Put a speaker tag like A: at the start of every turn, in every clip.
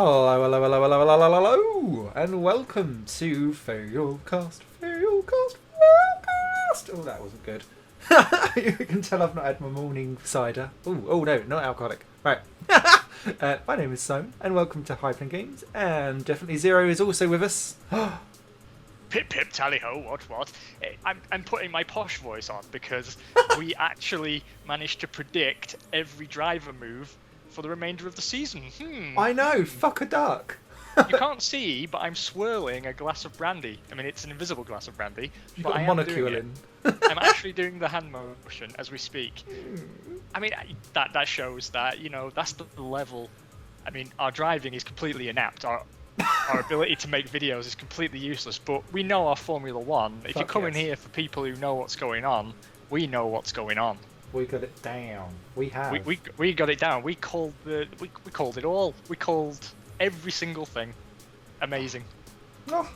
A: Hello, hello, hello, hello, hello, hello, hello, and welcome to Failcast. Oh, that wasn't good. You can tell I've not had my morning cider. Oh no, not alcoholic. Right. My name is Simon, and welcome to Hyphen Games. And definitely Zero is also with us.
B: Pip pip tally ho, what? I'm putting my posh voice on because we actually managed to predict every driver move for the remainder of the season.
A: I know, fuck a duck.
B: You can't see, but I'm swirling a glass of brandy. I mean, it's an invisible glass of brandy,
A: You've
B: but
A: got a
B: I am
A: monocle
B: doing it.
A: in.
B: I'm actually doing the hand motion as we speak. I mean, that shows that, that's the level. I mean, our driving is completely inept. Our ability to make videos is completely useless, but we know our Formula One. If you're coming here for people who know what's going on, we know what's going on.
A: We got it down. We have.
B: We got it down. We called we called it all. We called every single thing. Amazing.
A: No.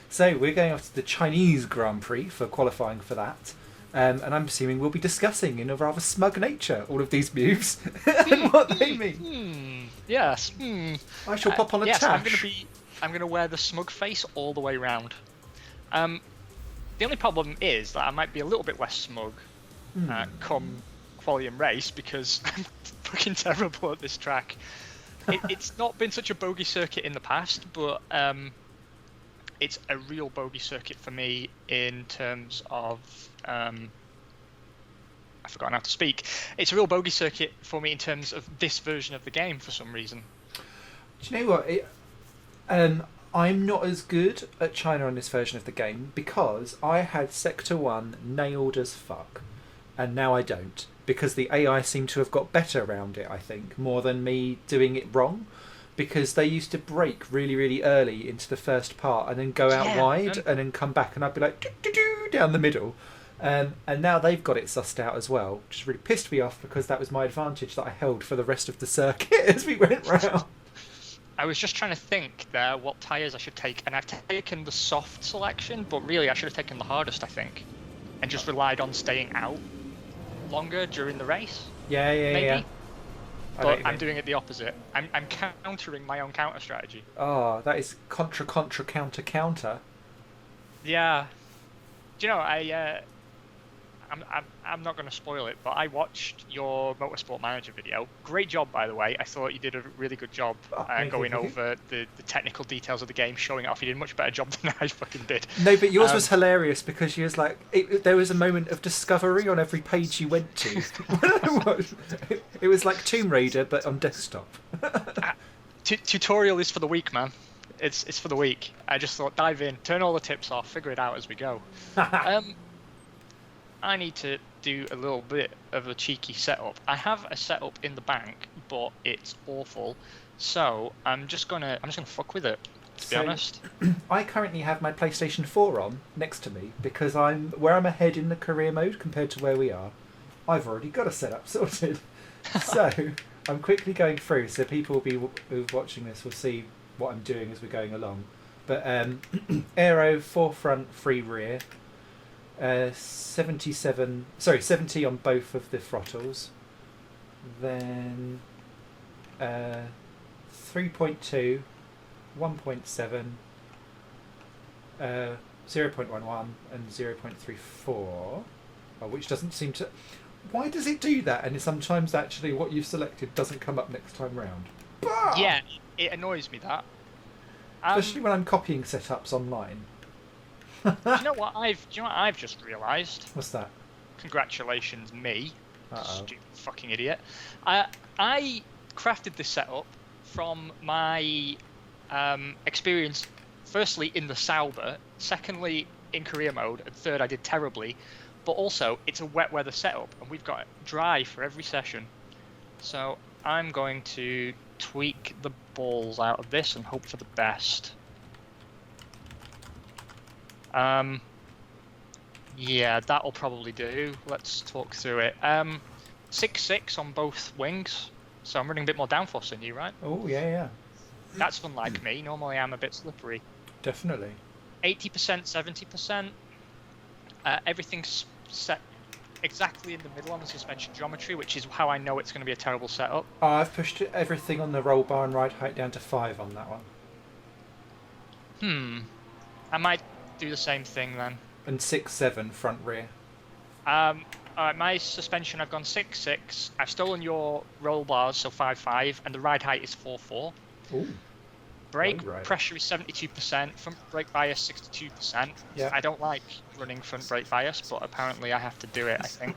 A: So we're going off to the Chinese Grand Prix for qualifying for that. And I'm assuming we'll be discussing in a rather smug nature all of these moves and what they mean.
B: Yes.
A: I shall pop on a
B: yes,
A: tash.
B: I'm gonna wear the smug face all the way round. The only problem is that I might be a little bit less smug come quali and race because I'm fucking terrible at this track. It's not been such a bogey circuit in the past, but it's a real bogey circuit for me in terms of I've forgotten how to speak. It's a real bogey circuit for me in terms of this version of the game for some reason.
A: Do you know what? I'm not as good at China on this version of the game because I had Sector 1 nailed as fuck, and now I don't. Because the AI seem to have got better around it, I think, more than me doing it wrong. Because they used to brake really, really early into the first part and then go out wide and then come back, and I'd be like, doo-doo-doo, down the middle. And now they've got it sussed out as well, which really pissed me off because that was my advantage that I held for the rest of the circuit as we went round.
B: I was just trying to think there what tyres I should take, and I've taken the soft selection, but really I should have taken the hardest, I think, and just relied on staying out longer during the race.
A: Yeah.
B: But I'm doing it the opposite. I'm countering my own counter strategy.
A: Oh, that is counter.
B: Yeah. Do you know, I'm not going to spoil it, but I watched your Motorsport Manager video. Great job, by the way. I thought you did a really good job going over the technical details of the game, showing it off. You did a much better job than I fucking did.
A: No, but yours was hilarious because you was like, there was a moment of discovery on every page you went to. It was like Tomb Raider, but on desktop.
B: Tutorial is for the weak, man. It's for the weak. I just thought, dive in, turn all the tips off, figure it out as we go. I need to do a little bit of a cheeky setup. I have a setup in the bank, but it's awful. So I'm just gonna fuck with it. To be honest,
A: I currently have my PlayStation 4 on next to me because I'm ahead in the career mode compared to where we are. I've already got a setup sorted, so I'm quickly going through. So people who are watching this will see what I'm doing as we're going along. But aero, 4 front, 3 rear. 70 on both of the throttles. Then 3.2, 1.7, 0.11 and 0.34, which doesn't seem to... Why does it do that? And sometimes actually what you've selected doesn't come up next time round. Bah!
B: Yeah, it annoys me that.
A: Especially when I'm copying setups online.
B: Do you know what I've just realised?
A: What's that?
B: Congratulations, me.
A: Uh-oh.
B: Stupid fucking idiot. I crafted this setup from my experience, firstly in the Sauber, secondly in career mode, and third I did terribly. But also, it's a wet weather setup, and we've got dry for every session. So I'm going to tweak the balls out of this and hope for the best. Yeah, that'll probably do. Let's talk through it. 6.6 on both wings, so I'm running a bit more downforce than you, right?
A: Oh, yeah.
B: That's unlike me. Normally I'm a bit slippery.
A: Definitely.
B: 80%, 70%. Everything's set exactly in the middle on the suspension geometry, which is how I know it's going to be a terrible setup.
A: Oh, I've pushed everything on the roll bar and ride height down to 5 on that one.
B: I might do the same thing then.
A: And 6-7 front rear.
B: Alright, my suspension, I've gone 6-6. I've stolen your roll bars, so 5-5, and the ride height is 4-4.
A: Ooh.
B: Brake
A: Right.
B: pressure is 72%, front brake bias 62%.
A: Yeah.
B: I don't like running front brake bias, but apparently I have to do it, I think.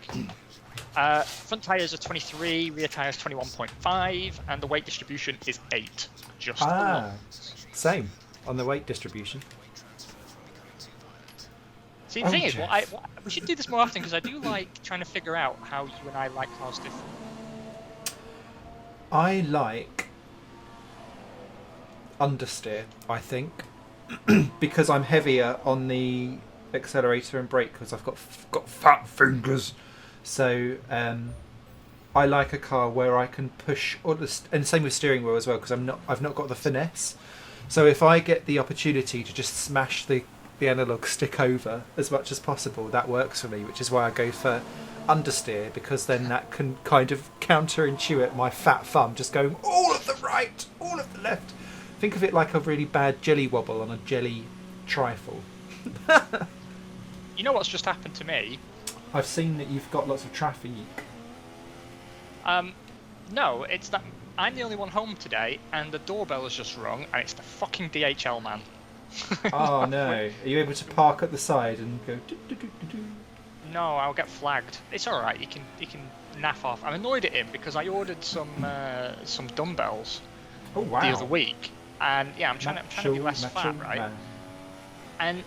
B: Front tyres are 23, rear tyres 21.5, and the weight distribution is 8. Just the one.
A: Same on the weight distribution.
B: See, the thing is, we should do this more often, because I do like trying to figure out how you and I like cars different.
A: I like understeer, I think, because I'm heavier on the accelerator and brake because I've got fat fingers. So I like a car where I can push, and same with steering wheel as well, because I've not got the finesse. So if I get the opportunity to just smash the analog stick over as much as possible, that works for me, which is why I go for understeer, because then that can kind of counterintuit my fat thumb just going all of the right, all of the left. Think of it like a really bad jelly wobble on a jelly trifle.
B: You know what's just happened to me?
A: I've seen that you've got lots of traffic.
B: No, it's that I'm the only one home today, and the doorbell has just rung, and it's the fucking DHL man.
A: Oh no! Are you able to park at the side and go?
B: No, I'll get flagged. It's all right. You can naff off. I'm annoyed at him because I ordered some dumbbells
A: Oh wow!
B: the other week, and yeah, I'm trying to be less fat, right?
A: Man.
B: And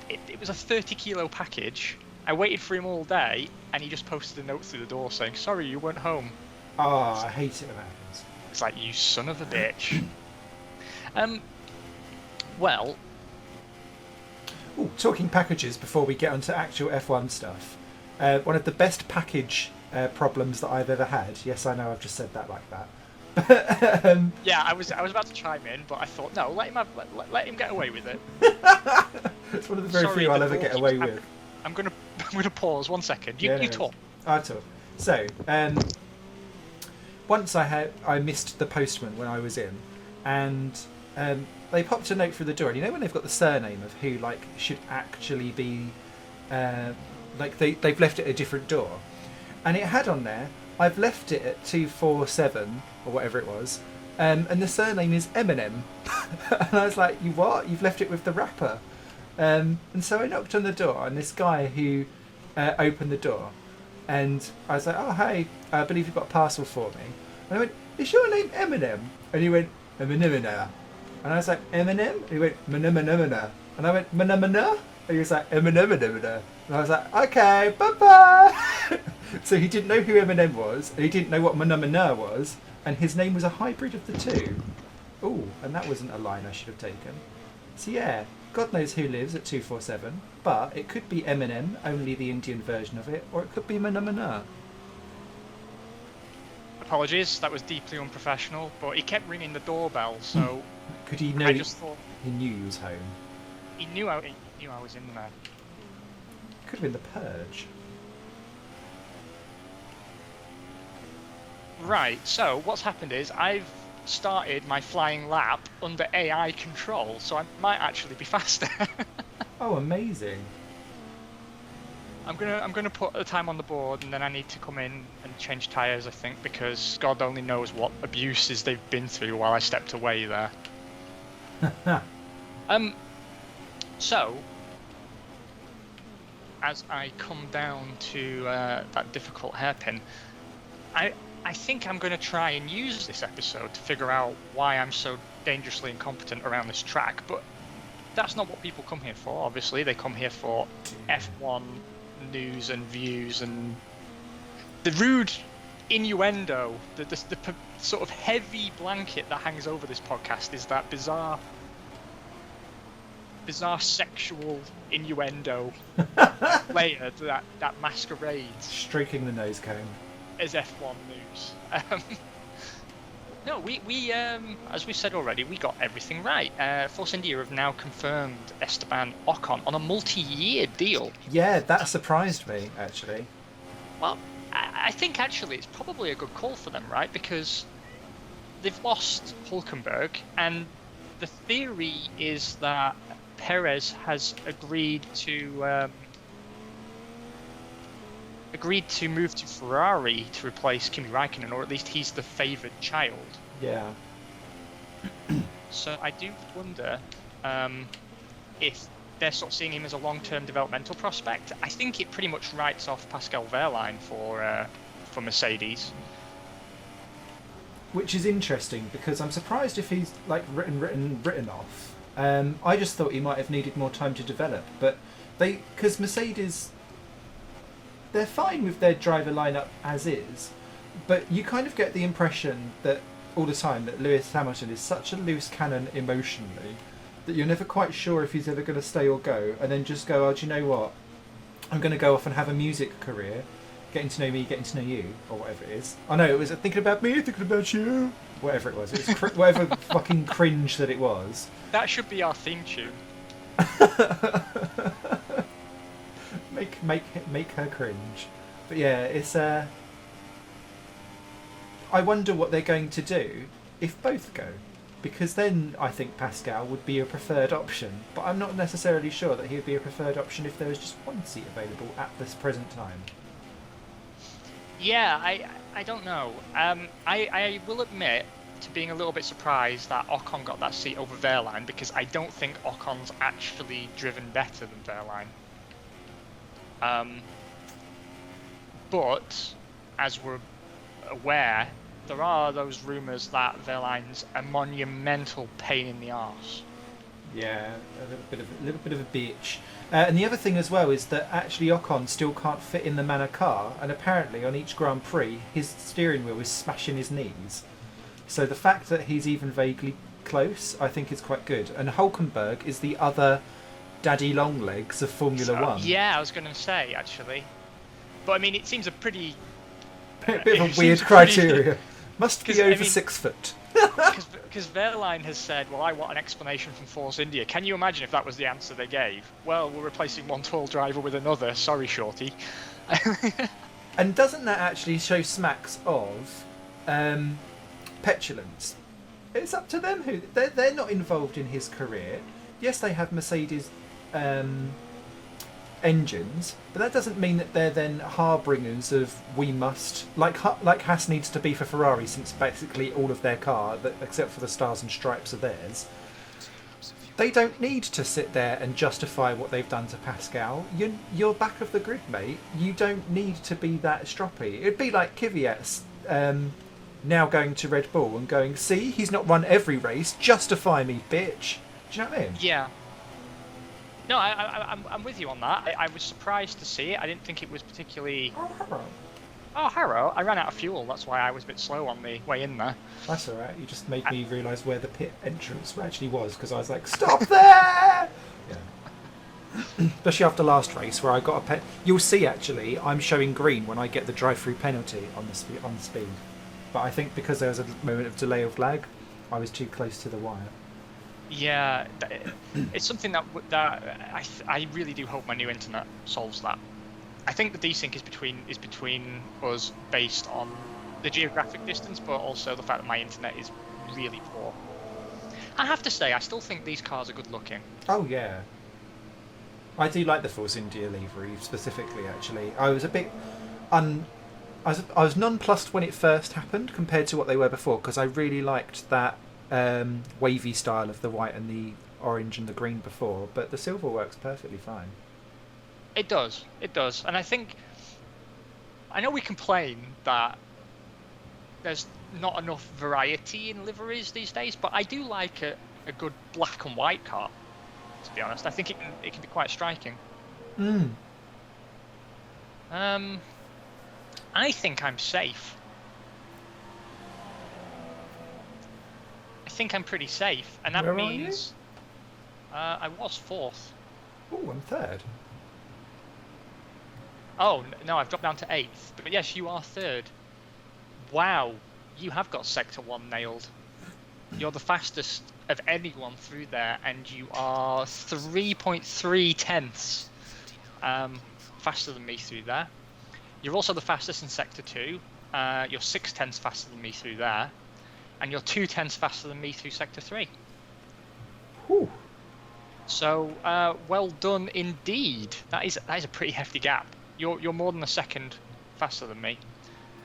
B: it was a 30-kilo package. I waited for him all day, and he just posted a note through the door saying, "Sorry, you weren't home."
A: Oh, I hate it when that happens.
B: It's like, you son of a bitch. Well.
A: Ooh, talking packages before we get onto actual F1 stuff. One of the best package problems that I've ever had. Yes, I know I've just said that like that.
B: Yeah, I was about to chime in, but I thought, no, let him get away with it.
A: It's one of the very few I'll ever get away with.
B: I'm gonna pause 1 second. You talk.
A: I'll talk. So, once I missed the postman when I was in, and they popped a note through the door, and you know when they've got the surname of who should actually be, they've left it at a different door, and it had on there, I've left it at 247 or whatever it was, and the surname is Eminem, and I was like, you what? You've left it with the rapper, and so I knocked on the door, and this guy who opened the door, and I was like, oh hey, I believe you've got a parcel for me, and I went, is your name Eminem? And he went, Eminem. And I was like, Eminem? And he went, Manamana. And I went, Manamana? And he was like, Eminem. And I was like, okay, bye-bye. So he didn't know who Eminem was, and he didn't know what Manamana was, and his name was a hybrid of the two. Ooh, and that wasn't a line I should have taken. So yeah, God knows who lives at 247, but it could be Eminem, only the Indian version of it, or it could be Manamana.
B: Apologies, that was deeply unprofessional, but he kept ringing the doorbell, so
A: could he know?
B: I just thought
A: he knew he was home.
B: He knew I was in there.
A: Could have been the Purge.
B: Right, so what's happened is I've started my flying lap under AI control, so I might actually be faster.
A: Oh, amazing.
B: I'm gonna put the time on the board, and then I need to come in and change tyres, I think, because God only knows what abuses they've been through while I stepped away there. So as I come down to that difficult hairpin, I think I'm going to try and use this episode to figure out why I'm so dangerously incompetent around this track, but that's not what people come here for, obviously. They come here for F1 news and views and the rude innuendo, the sort of heavy blanket that hangs over this podcast is that bizarre sexual innuendo layer that masquerades
A: stroking the nose cone
B: as F1 news. No, we as we said already, we got everything right. Force India have now confirmed Esteban Ocon on a multi-year deal.
A: Yeah, that surprised me, actually.
B: Well, I think actually it's probably a good call for them, right? Because they've lost Hulkenberg, and the theory is that Perez has agreed to move to Ferrari to replace Kimi Räikkönen, or at least he's the favoured child.
A: Yeah.
B: So I do wonder if they're sort of seeing him as a long-term developmental prospect. I think it pretty much writes off Pascal Wehrlein for Mercedes.
A: Which is interesting because I'm surprised if he's like written off. I just thought he might have needed more time to develop, but because Mercedes, they're fine with their driver lineup as is, but you kind of get the impression that all the time that Lewis Hamilton is such a loose cannon emotionally that you're never quite sure if he's ever going to stay or go, and then just go, oh, do you know what? I'm going to go off and have a music career, getting to know me, getting to know you, or whatever it is. I know it was thinking about me, thinking about you, whatever it was. It was whatever fucking cringe that it was.
B: That should be our theme tune.
A: make her cringe. But yeah, it's I wonder what they're going to do if both go, because then I think Pascal would be a preferred option, but I'm not necessarily sure that he would be a preferred option if there was just one seat available at this present time.
B: Yeah, I don't know. I will admit to being a little bit surprised that Ocon got that seat over Wehrlein, because I don't think Ocon's actually driven better than Wehrlein. But as we're aware, there are those rumours that Wehrlein's a monumental pain in the arse.
A: Yeah, a little bit of a bitch. And the other thing as well is that actually Ocon still can't fit in the Manor car, and apparently on each Grand Prix his steering wheel is smashing his knees. So the fact that he's even vaguely close, I think, is quite good. And Hulkenberg is the other daddy long legs of Formula One.
B: Yeah, I was going to say actually, but I mean it seems a pretty
A: bit of a weird criteria. Must be over 6 foot.
B: Because Wehrlein has said, well, I want an explanation from Force India. Can you imagine if that was the answer they gave? Well, we're replacing one tall driver with another. Sorry, shorty.
A: And doesn't that actually show smacks of petulance? It's up to them who they're not involved in his career. Yes, they have Mercedes engines, but that doesn't mean that they're then harbingers of we must, like Haas needs to be for Ferrari, since basically all of their car, except for the stars and stripes, are theirs. They don't need to sit there and justify what they've done to Pascal. You're back of the grid, mate. You don't need to be that stroppy. It'd be like Kvyat's now going to Red Bull and going, see, he's not run every race, justify me, bitch. Do you know what I mean?
B: Yeah. No, I'm with you on that. I was surprised to see it. I didn't think it was particularly... Oh, Harrow. I ran out of fuel. That's why I was a bit slow on the way in there.
A: That's alright. You just made me realise where the pit entrance actually was, because I was like, stop there! Yeah. Especially after last race, where I got a pet. You'll see, actually, I'm showing green when I get the drive-through penalty on the speed. But I think because there was a moment of delay of lag, I was too close to the wire.
B: Yeah, it's something that I really do hope my new internet solves that. I think the desync is between us based on the geographic distance, but also the fact that my internet is really poor. I have to say, I still think these cars are good looking.
A: Oh yeah, I do like the Force India livery specifically. Actually, I was a bit I was nonplussed when it first happened compared to what they were before, because I really liked that wavy style of the white and the orange and the green before, but the silver works perfectly fine.
B: It does, and I know we complain that there's not enough variety in liveries these days, but I do like a good black and white car, to be honest. I think it can be quite striking. I think I'm safe. I think I'm pretty safe, and that
A: Where
B: means I was 4th.
A: Oh, I'm 3rd.
B: Oh no, I've dropped down to 8th. But yes, you are 3rd. Wow, you have got Sector 1 nailed. You're the fastest of anyone through there, and you are 3.3 tenths faster than me through there. You're also the fastest in Sector 2. You're 6/10 faster than me through there. And you're 2/10 faster than me through Sector 3.
A: Whew.
B: So, well done indeed. That is a pretty hefty gap. You're more than a second faster than me.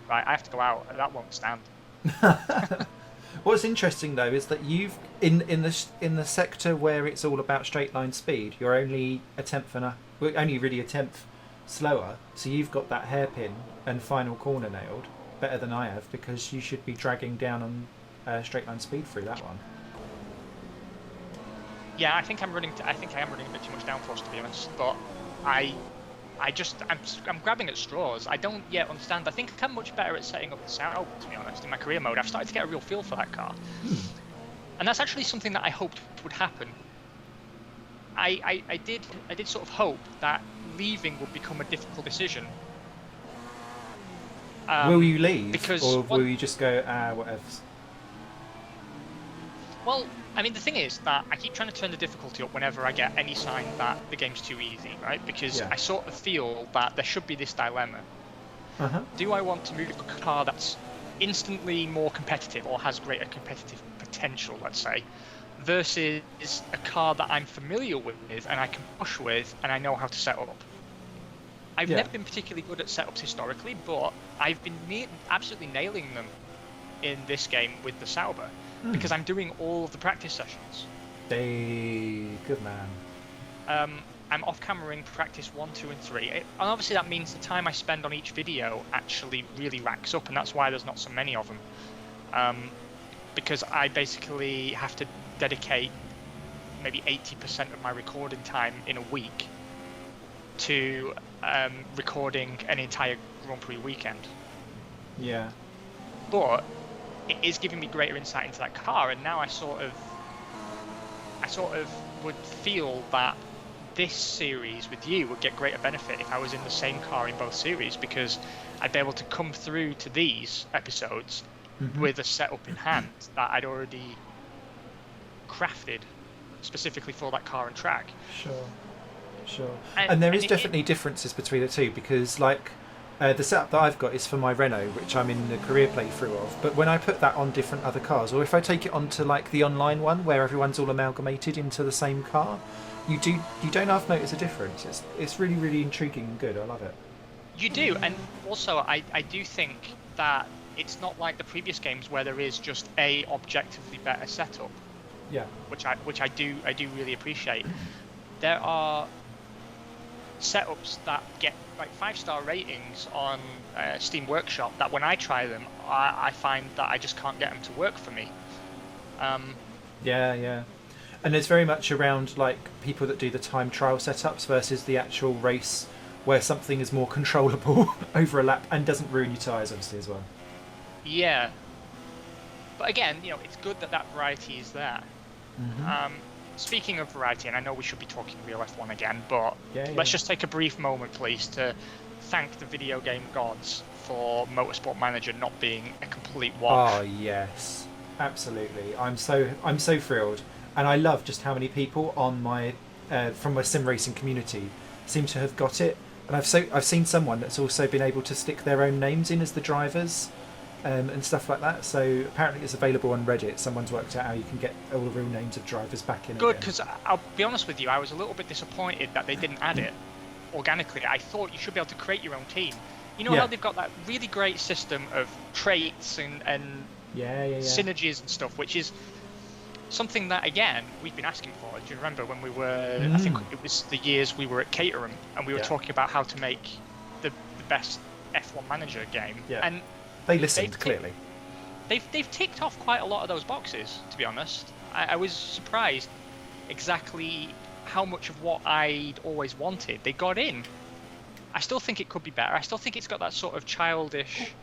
B: Right, I have to go out. That won't stand.
A: What's interesting though is that you've in the sector where it's all about straight line speed, you're only only really a tenth slower. So you've got that hairpin and final corner nailed better than I have, because you should be dragging down on straight line speed through that one.
B: Yeah, I think I am running a bit too much downforce, to be honest. But I'm grabbing at straws. I don't yet understand. I think I'm much better at setting up the Sauber, to be honest, in my career mode. I've started to get a real feel for that car. And that's actually something that I hoped would happen. I did sort of hope that leaving would become a difficult decision.
A: Will you leave, or will
B: you
A: you just go, whatever?
B: Well, I mean, the thing is that I keep trying to turn the difficulty up whenever I get any sign that the game's too easy, right? Because I sort of feel that there should be this dilemma. Do I want to move a car that's instantly more competitive or has greater competitive potential, let's say, versus a car that I'm familiar with and I can push with and I know how to set up? I've never been particularly good at setups historically, but I've been absolutely nailing them in this game with the Sauber. Because I'm doing all of the practice sessions.
A: Good man.
B: I'm off-cameraing practice 1, 2, and 3. And obviously that means the time I spend on each video actually really racks up, and that's why there's not so many of them. Because I basically have to dedicate maybe 80% of my recording time in a week to recording an entire Grand Prix weekend.
A: Yeah.
B: But it is giving me greater insight into that car, and now I sort of would feel that this series with you would get greater benefit if I was in the same car in both series, because I'd be able to come through to these episodes with a setup in hand that I'd already crafted specifically for that car and track.
A: Sure. And there is definitely differences between the two, because like the setup that I've got is for my Renault, which I'm in the career playthrough of. But when I put that on different other cars, or if I take it onto like the online one where everyone's all amalgamated into the same car, you don't half notice a difference. It's really, really intriguing and good. I love it. You
B: do, and also I do think that it's not like the previous games where there is just a objectively better setup.
A: Yeah.
B: Which I do really appreciate. There are setups that get like 5-star ratings on Steam Workshop that when I try them, I find that I just can't get them to work for me.
A: Yeah. And it's very much around like people that do the time trial setups versus the actual race, where something is more controllable over a lap and doesn't ruin your tyres, obviously, as well.
B: Yeah. But again, it's good that variety is there. Speaking of variety, and I know we should be talking real F1 again, but let's just take a brief moment, please, to thank the video game gods for Motorsport Manager not being a complete wash.
A: Oh yes, absolutely. I'm so thrilled, and I love just how many people on my from my sim racing community seem to have got it. And I've seen someone that's also been able to stick their own names in as the drivers. And stuff like that. So apparently it's available on Reddit. Someone's worked out how you can get all the real names of drivers back in.
B: Good, because I'll be honest with you, I was a little bit disappointed that they didn't add it organically. I thought you should be able to create your own team. You know how they've got that really great system of traits and synergies and stuff, which is something that, again, we've been asking for. Do you remember when we were, I think it was the years we were at Caterham, and we were talking about how to make the best F1 Manager game.
A: Yeah.
B: And
A: they listened, clearly.
B: They've ticked off quite a lot of those boxes, to be honest. I was surprised exactly how much of what I'd always wanted they got in. I still think it could be better. I still think it's got that sort of childish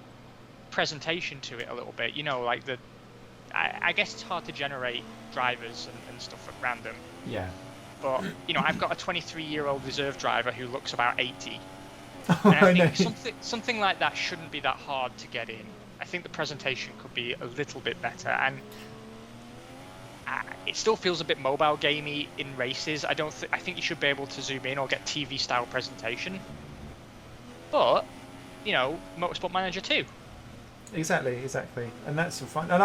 B: presentation to it a little bit. Like I guess it's hard to generate drivers and stuff at random.
A: Yeah.
B: But, I've got a 23-year-old reserve driver who looks about 80.
A: And
B: I think something like that shouldn't be that hard to get in. I think the presentation could be a little bit better, and it still feels a bit mobile gamey in races. I think you should be able to zoom in or get TV style presentation. But Motorsport Manager 2.
A: Exactly, and that's fine. And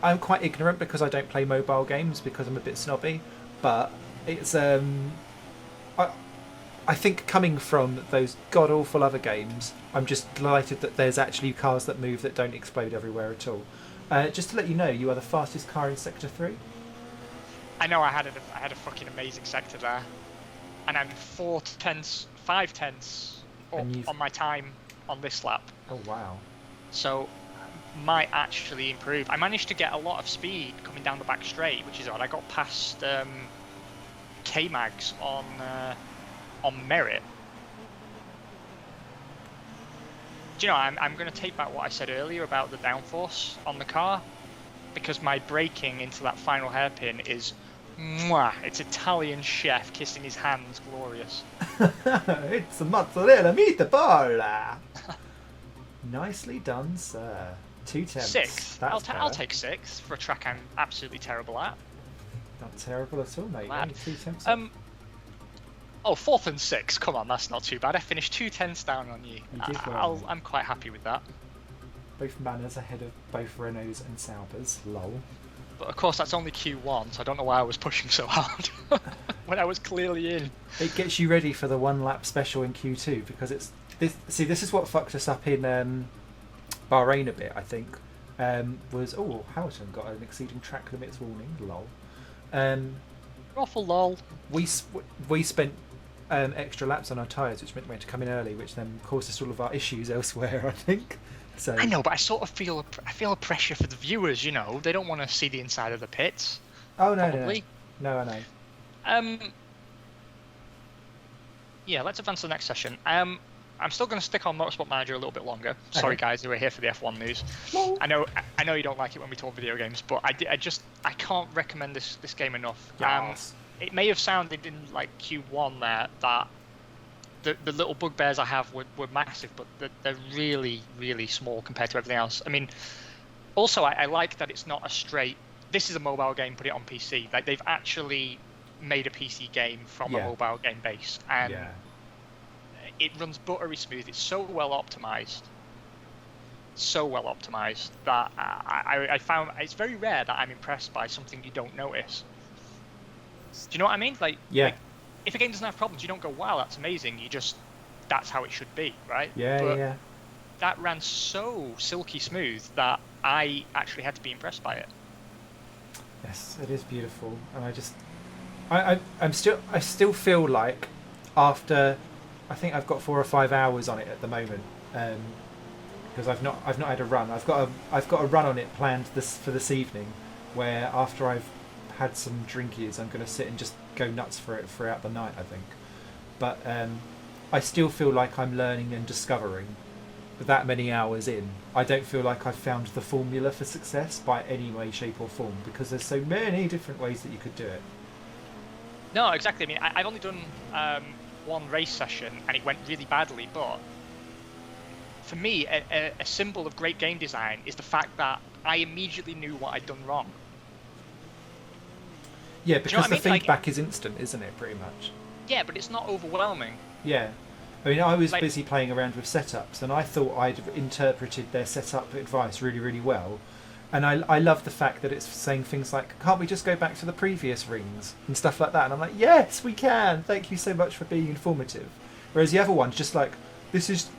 A: I'm quite ignorant because I don't play mobile games because I'm a bit snobby. But it's I think coming from those god awful other games, I'm just delighted that there's actually cars that move that don't explode everywhere at all. Just to let you know, you are the fastest car in Sector 3.
B: I know I had a fucking amazing sector there, and I'm 5 tenths up on my time on this lap.
A: Oh wow!
B: So might actually improve. I managed to get a lot of speed coming down the back straight, which is odd. I got past K-Mags on merit. Do you know, I'm going to take back what I said earlier about the downforce on the car, because my braking into that final hairpin is mwah, it's Italian chef kissing his hands, glorious.
A: It's a mozzarella meatball. Nicely done, sir. 2 tenths.
B: 6. I'll take 6 for a track I'm absolutely terrible at.
A: Not terrible at all, mate. Only 2 tenths.
B: Oh, 4th and 6th. Come on, that's not too bad. I finished 2 tenths down on you.
A: You did well.
B: I'm quite happy with that.
A: Both Manners ahead of both Renaults and Saubers. Lol.
B: But of course, that's only Q1, so I don't know why I was pushing so hard when I was clearly in.
A: It gets you ready for the 1 lap special in Q2 because it's this. See, this is what fucked us up in Bahrain a bit. I think was Hamilton got an exceeding track limits warning. Lol.
B: Awful lol.
A: We spent extra laps on our tyres, which meant we had to come in early, which then caused us all of our issues elsewhere. I think. So
B: I know, but I sort of feel a pressure for the viewers. You know, they don't want to see the inside of the pits.
A: Oh no,
B: probably.
A: No, I know.
B: Yeah, let's advance to the next session. I'm still going to stick on Motorsport Manager a little bit longer. Sorry, guys, who are here for the F1 news.
A: Well,
B: I know you don't like it when we talk video games, but I can't recommend this game enough.
A: Yes.
B: It may have sounded in like Q1 there that the little bugbears I have were massive, but they're really, really small compared to everything else. I mean, also I like that it's not a straight. This is a mobile game. Put it on PC. Like they've actually made a PC game from a mobile game base, and it runs buttery smooth. It's so well optimized that I found it's very rare that I'm impressed by something you don't notice. Do you know what I mean? Like if a game doesn't have problems, you don't go, wow, that's amazing. You just, that's how it should be, right?
A: Yeah.
B: That ran so silky smooth that I actually had to be impressed by it.
A: Yes, it is beautiful, and I still feel like after, I think I've got 4 or 5 hours on it at the moment, because I've not had a run. I've got a run on it planned for this evening, where after I've had some drinkies, I'm going to sit and just go nuts for it throughout the night, I think. But I still feel like I'm learning and discovering that many hours in. I don't feel like I've found the formula for success by any way, shape or form, because there's so many different ways that you could do it.
B: No, exactly. I mean, I've only done 1 race session and it went really badly, but for me, a symbol of great game design is the fact that I immediately knew what I'd done wrong.
A: Yeah, because the feedback is instant, isn't it, pretty much?
B: Yeah, but it's not overwhelming.
A: Yeah. I mean, I was busy playing around with setups, and I thought I'd interpreted their setup advice really, really well. And I love the fact that it's saying things like, can't we just go back to the previous rings? And stuff like that. And I'm like, yes, we can. Thank you so much for being informative. Whereas the other one's just like, this is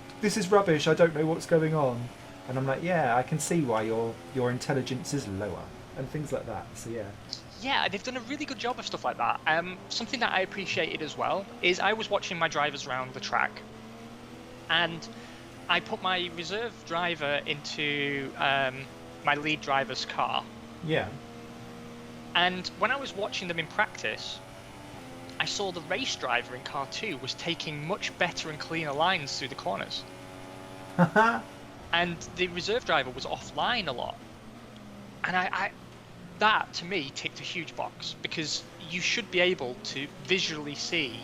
A: rubbish, I don't know what's going on. And I'm like, yeah, I can see why your intelligence is lower. And things like that. So, yeah.
B: Yeah, they've done a really good job of stuff like that. Something that I appreciated as well is I was watching my drivers around the track, and I put my reserve driver into my lead driver's car.
A: Yeah.
B: And when I was watching them in practice, I saw the race driver in car 2 was taking much better and cleaner lines through the corners. And the reserve driver was offline a lot. And I that to me ticked a huge box, because you should be able to visually see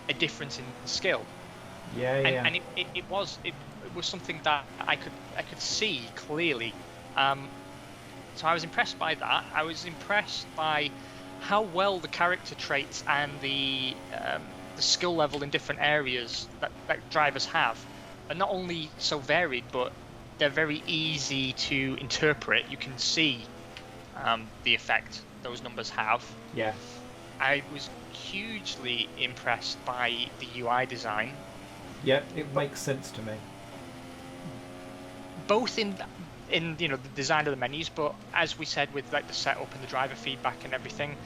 B: a difference in skill. And it was something that I could see clearly. So I was impressed by that. I was impressed by how well the character traits and the skill level in different areas that drivers have are not only so varied, but they're very easy to interpret. You can see the effect those numbers have.
A: Yeah.
B: I was hugely impressed by the UI design.
A: Yeah, it makes sense to me.
B: Both in the design of the menus, but as we said with like the setup and the driver feedback and everything,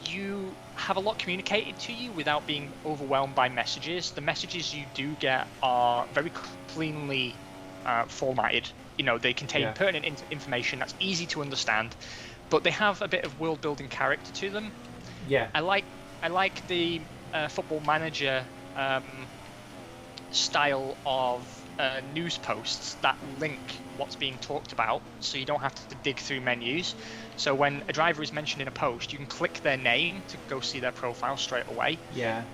B: you have a lot communicated to you without being overwhelmed by messages. The messages you do get are very cleanly formatted. They contain pertinent information that's easy to understand, but they have a bit of world building character to them.
A: Yeah.
B: I like the Football Manager style of news posts that link what's being talked about, so you don't have to dig through menus. So when a driver is mentioned in a post, you can click their name to go see their profile straight away.
A: Yeah.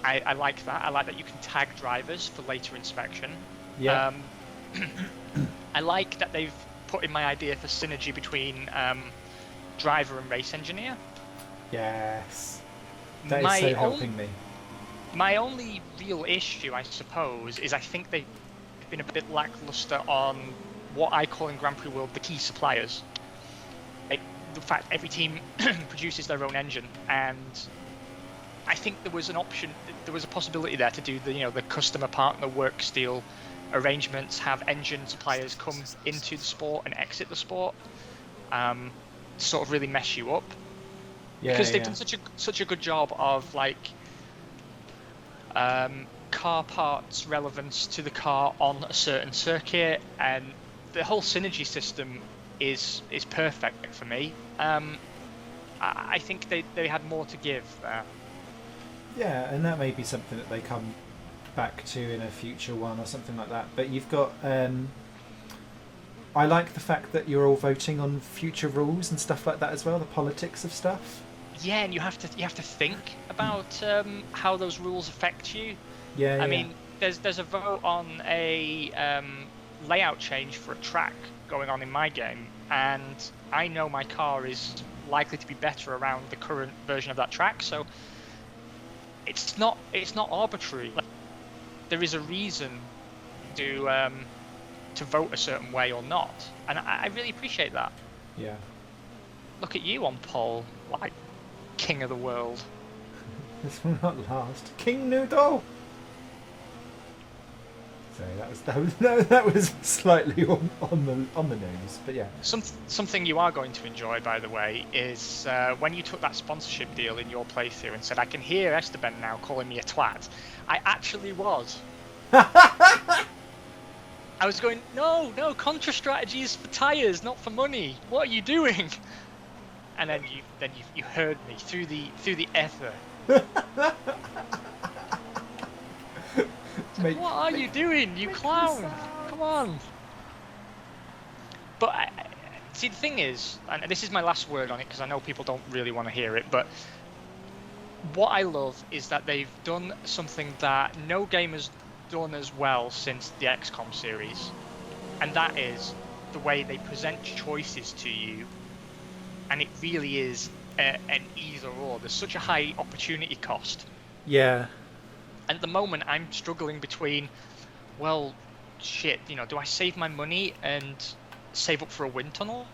B: I like that. I like that you can tag drivers for later inspection.
A: Yeah.
B: I like that they've put in my idea for synergy between driver and race engineer.
A: Yes. That is so helping me.
B: My only real issue, I suppose, is I think they've been a bit lackluster on what I call in Grand Prix World the key suppliers. Like, the fact every team produces their own engine, and I think there was a possibility there to do the customer partner work steel arrangements, have engine suppliers come into the sport and exit the sport, sort of really mess you up. Because they've done such a good job of like car parts relevance to the car on a certain circuit, and the whole synergy system is perfect for me. I think they had more to give there.
A: Yeah, and that may be something that they come back to in a future one or something like that. But you've got I like the fact that you're all voting on future rules and stuff like that as well, the politics of stuff.
B: Yeah, and you have to think about how those rules affect you.
A: Yeah.
B: I mean, there's a vote on a layout change for a track going on in my game, and I know my car is likely to be better around the current version of that track, so it's not arbitrary. Like, there is a reason to vote a certain way or not, and I really appreciate that.
A: Yeah.
B: Look at you on pole, like king of the world.
A: This will not last. King Noodle. Sorry, that was slightly on the nose, but yeah.
B: Something you are going to enjoy, by the way, is when you took that sponsorship deal in your playthrough and said, "I can hear Esteban now calling me a twat." I actually was. I was going, no, contra strategy is for tires, not for money. What are you doing? And then you heard me through the ether. Like, what are you doing, you clown? Come on. But see, the thing is, and this is my last word on it because I know people don't really want to hear it, but what I love is that they've done something that no game has done as well since the XCOM series, and that is the way they present choices to you, and it really is an either or. There's such a high opportunity cost.
A: Yeah.
B: And at the moment, I'm struggling between, well, shit, do I save my money and save up for a wind tunnel?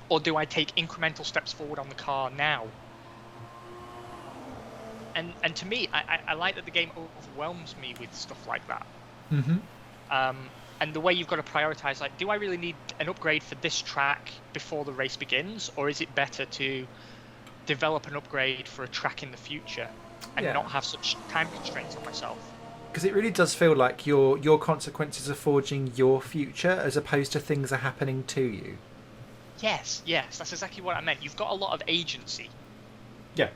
B: Or do I take incremental steps forward on the car now? And to me, I like that the game overwhelms me with stuff like that.
A: Mm-hmm.
B: And the way you've got to prioritize, like, do I really need an upgrade for this track before the race begins? Or is it better to develop an upgrade for a track in the future and not have such time constraints on myself?
A: Because it really does feel like your consequences are forging your future as opposed to things are happening to you.
B: Yes, that's exactly what I meant. You've got a lot of agency.
A: Yeah.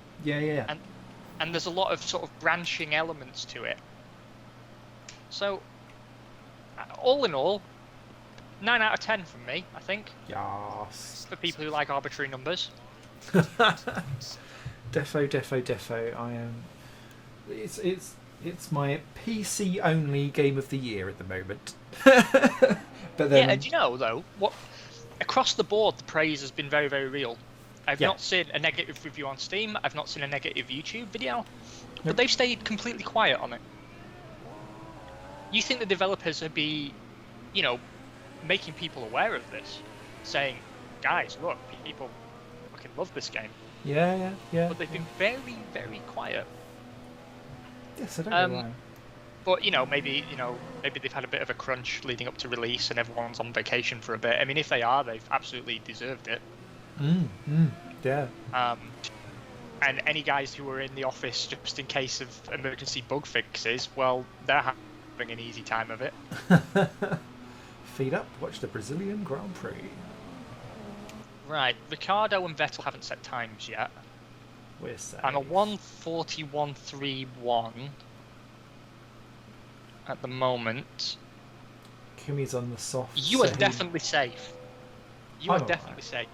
B: And there's a lot of sort of branching elements to it. So, all in all, 9 out of 10 from me, I think.
A: Yes.
B: For people who like arbitrary numbers.
A: Defo. I am. It's my PC only game of the year at the moment. But then,
B: yeah, and though what? Across the board, the praise has been very, very real. I've not seen a negative review on Steam. I've not seen a negative YouTube video, but they've stayed completely quiet on it. you think the developers would be, making people aware of this, saying, guys, look, people fucking love this game.
A: Yeah.
B: But they've been very, very quiet.
A: Yes, I don't know why.
B: But maybe they've had a bit of a crunch leading up to release, and everyone's on vacation for a bit. I mean, if they are, they've absolutely deserved it.
A: Yeah.
B: And any guys who are in the office just in case of emergency bug fixes, well, they're having an easy time of it.
A: Feed up, watch the Brazilian Grand Prix.
B: Right, Ricciardo and Vettel haven't set times yet.
A: We're safe.
B: I'm a 1:41.31 at the moment.
A: Kimi's on the soft.
B: You are definitely safe. You are definitely safe.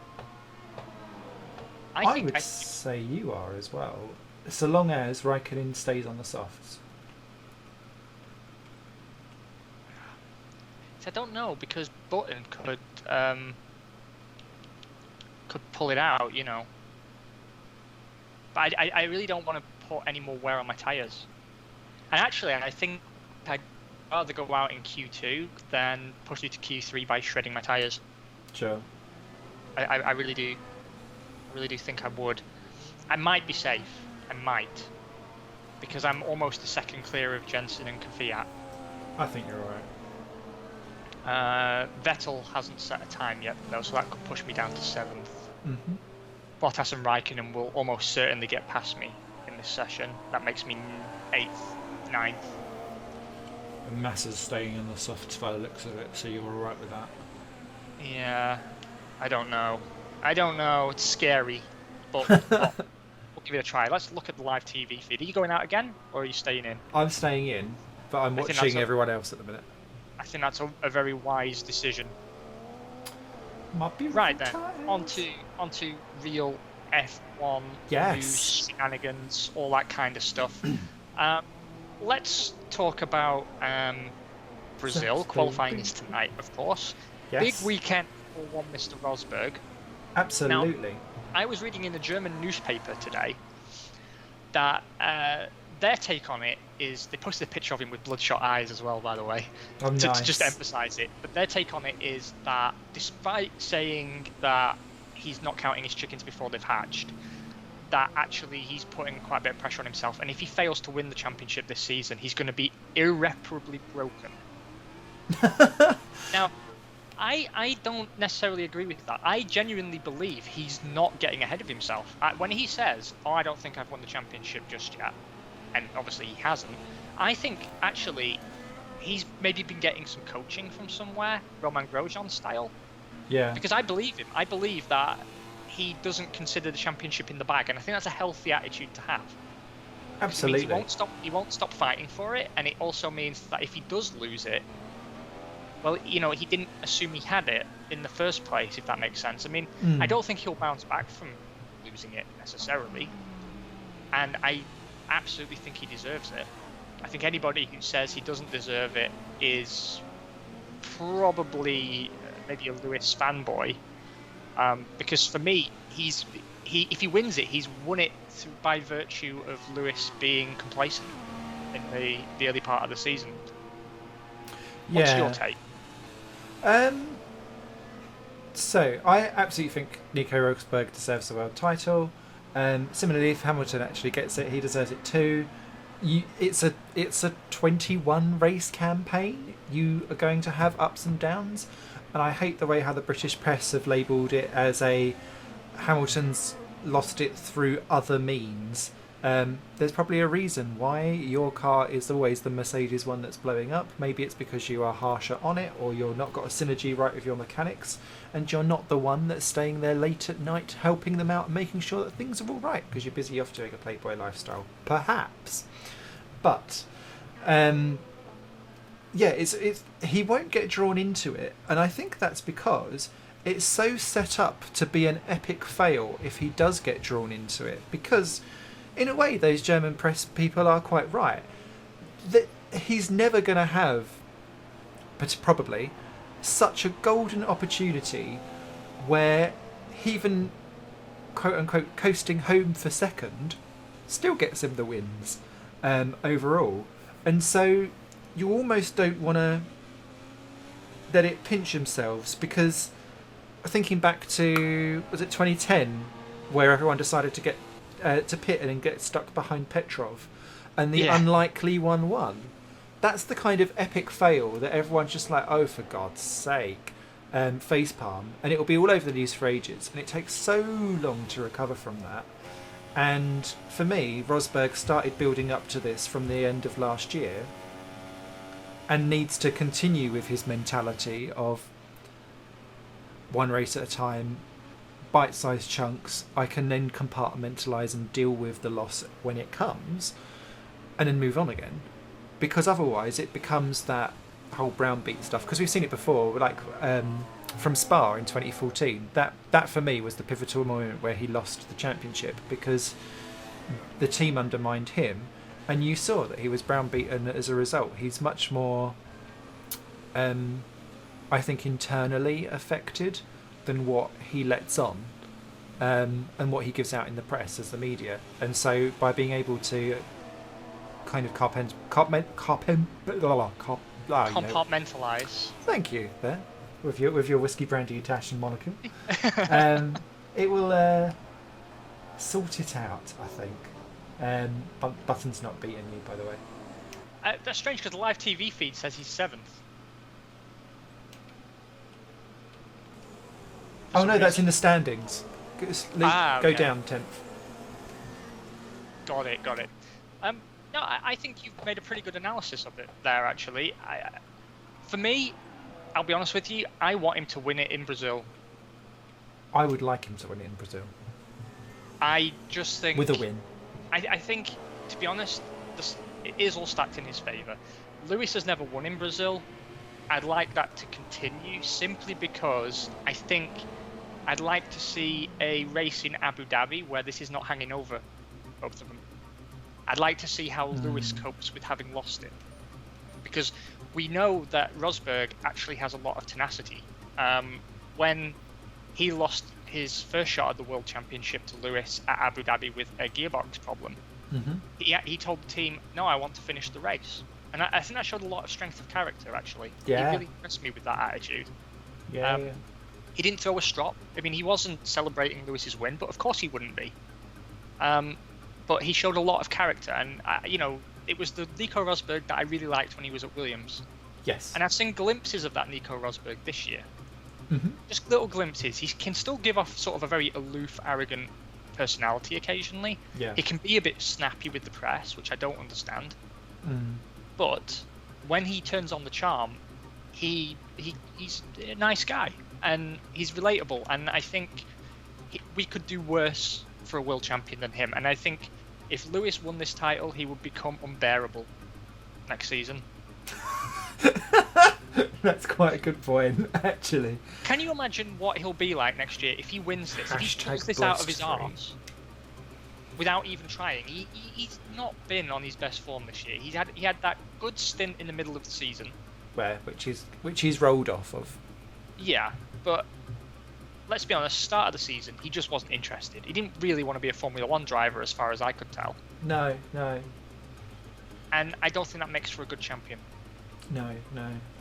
A: I would say you are as well, so long as Raikkonen stays on the softs.
B: I don't know, because Button could pull it out, But I really don't want to put any more wear on my tyres. And actually, I think I'd rather go out in Q2 than push it to Q3 by shredding my tyres.
A: Sure.
B: I really do. I really do think I would. I might be safe. I might. Because I'm almost a second clear of Jensen and Kvyat.
A: I think you're alright.
B: Vettel hasn't set a time yet, though, so that could push me down to 7th.
A: Mm-hmm.
B: Bottas and Raikkonen will almost certainly get past me in this session. That makes me 8th, 9th.
A: And Massa's staying on the softs by the looks of it, so you're alright with that.
B: Yeah, I don't know. It's scary, but we'll give it a try. Let's look at the live TV feed. Are you going out again, or are you staying in?
A: I'm staying in, but I'm watching everyone else at the minute.
B: I think that's a very wise decision.
A: Might be
B: right then. On to real F1 news, shenanigans, all that kind of stuff. Let's talk about Brazil. Qualifying is tonight, of course.
A: Yes.
B: Big weekend for one Mr. Rosberg.
A: Absolutely.
B: Now, I was reading in the German newspaper today that their take on it is, they posted a picture of him with bloodshot eyes as well, by the way, to just emphasise it. But their take on it is that despite saying that he's not counting his chickens before they've hatched, that actually he's putting quite a bit of pressure on himself. And if he fails to win the championship this season, he's going to be irreparably broken. Now, I don't necessarily agree with that. I genuinely believe he's not getting ahead of himself. When he says, I don't think I've won the championship just yet, and obviously he hasn't, I think actually he's maybe been getting some coaching from somewhere, Roman Grosjean style.
A: Yeah.
B: Because I believe him. I believe that he doesn't consider the championship in the bag, and I think that's a healthy attitude to have.
A: Absolutely.
B: He won't stop fighting for it, and it also means that if he does lose it, well, he didn't assume he had it in the first place, if that makes sense. I mean, I don't think he'll bounce back from losing it necessarily, and I absolutely think he deserves it. I think anybody who says he doesn't deserve it is probably maybe a Lewis fanboy, because for me, if he wins it, he's won it by virtue of Lewis being complacent in the early part of the season. What's your take?
A: So I absolutely think Nico Rosberg deserves the world title. Similarly, if Hamilton actually gets it, he deserves it too. It's a 21 race campaign. You are going to have ups and downs, and I hate the way how the British press have labelled it as a Hamilton's lost it through other means. There's probably a reason why your car is always the Mercedes one that's blowing up. Maybe it's because you are harsher on it, or you're not got a synergy right with your mechanics, and you're not the one that's staying there late at night helping them out and making sure that things are all right because you're busy off doing a Playboy lifestyle, perhaps. But he won't get drawn into it, and I think that's because it's so set up to be an epic fail if he does get drawn into it, because in a way those German press people are quite right that he's never going to have, but probably, such a golden opportunity where even quote unquote coasting home for second still gets him the wins overall. And so you almost don't want to let it pinch themselves, because thinking back to, was it 2010, where everyone decided to get to pit and then get stuck behind Petrov, and the unlikely one won. That's the kind of epic fail that everyone's just like, oh, for God's sake, facepalm, and it will be all over the news for ages, and it takes so long to recover from that. And for me, Rosberg started building up to this from the end of last year, and needs to continue with his mentality of one race at a time, bite-sized chunks. I can then compartmentalise and deal with the loss when it comes, and then move on again. Because otherwise it becomes that whole brownbeat stuff. Because we've seen it before, like from Spa in 2014. That for me was the pivotal moment where he lost the championship, because the team undermined him, and you saw that he was browbeaten as a result. He's much more, I think, internally affected than what he lets on, and what he gives out in the press as the media. And so by being able to kind of
B: compartmentalise.
A: Thank you there, with your whiskey brandy Tash and monocle. It will sort it out, I think. Button's not beating you, by the way.
B: That's strange, because the live TV feed says he's 7th.
A: Oh no, that's in the standings. Go down 10th.
B: Got it. No, I think you've made a pretty good analysis of it there, actually. For me, I'll be honest with you, I want him to win it in Brazil.
A: I would like him to win it in Brazil.
B: I just think...
A: with a win.
B: I think, to be honest, it is all stacked in his favour. Lewis has never won in Brazil. I'd like that to continue, simply because I think I'd like to see a race in Abu Dhabi where this is not hanging over both of them. I'd like to see how Lewis copes with having lost it, because we know that Rosberg actually has a lot of tenacity. When he lost his first shot at the World Championship to Lewis at Abu Dhabi with a gearbox problem, he told the team, no, I want to finish the race. And I think that showed a lot of strength of character, actually.
A: Yeah.
B: He really impressed me with that attitude.
A: Yeah.
B: He didn't throw a strop. I mean, he wasn't celebrating Lewis's win, but of course he wouldn't be. But he showed a lot of character, and it was the Nico Rosberg that I really liked when he was at Williams.
A: Yes.
B: And I've seen glimpses of that Nico Rosberg this year.
A: Mm-hmm.
B: Just little glimpses. He can still give off sort of a very aloof, arrogant personality occasionally.
A: Yeah.
B: He can be a bit snappy with the press, which I don't understand.
A: Mm.
B: But when he turns on the charm, he's a nice guy, and he's relatable. And I think we could do worse for a world champion than him. And I think if Lewis won this title, he would become unbearable next season.
A: That's quite a good point, actually.
B: Can you imagine what he'll be like next year if he wins this? If he pulls this out of his arms without even trying. He's not been on his best form this year. He had that good stint in the middle of the season,
A: which he's rolled off of.
B: Yeah, but let's be honest. Start of the season, he just wasn't interested. He didn't really want to be a Formula One driver, as far as I could tell.
A: No.
B: And I don't think that makes for a good champion.
A: No.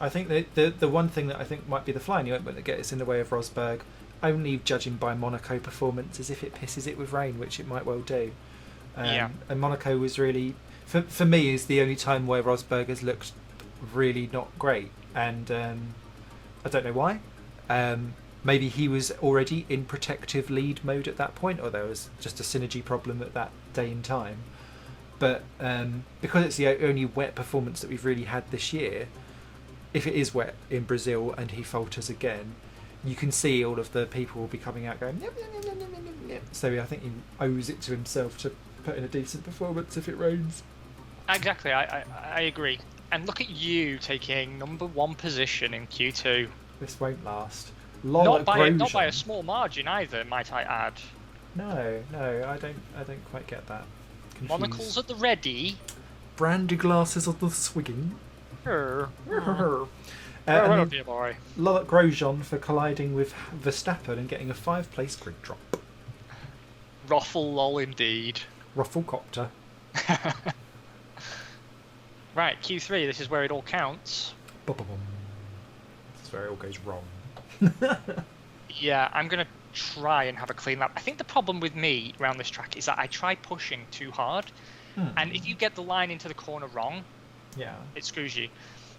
A: I think the one thing that I think might be the fly in the ointment that gets in the way of Rosberg, only judging by Monaco performance, is if it pisses it with rain, which it might well do. And Monaco was really, for me, is the only time where Rosberg has looked really not great. And I don't know why. Maybe he was already in protective lead mode at that point, or there was just a synergy problem at that day in time. But because it's the only wet performance that we've really had this year, if it is wet in Brazil and he falters again, you can see all of the people will be coming out going, yep, yep, yep, yep, yep, yep. So I think he owes it to himself to put in a decent performance if it rains.
B: Exactly, I agree. And look at you taking number 1 position in Q2.
A: This won't last.
B: Not by a small margin either, might I add.
A: No, I don't quite get that. Confused.
B: Monocles at the ready.
A: Brandy glasses on the swigging.
B: Dear boy.
A: Loic Grosjean for colliding with Verstappen and getting a 5-place grid drop.
B: Ruffle lol indeed.
A: Rufflecopter.
B: Right, Q3. This is where it all counts.
A: Ba-ba-bum. This is where it all goes wrong.
B: Yeah, I'm gonna try and have a clean lap. I think the problem with me around this track is that I try pushing too hard, and if you get the line into the corner wrong,
A: Yeah.
B: it screws you.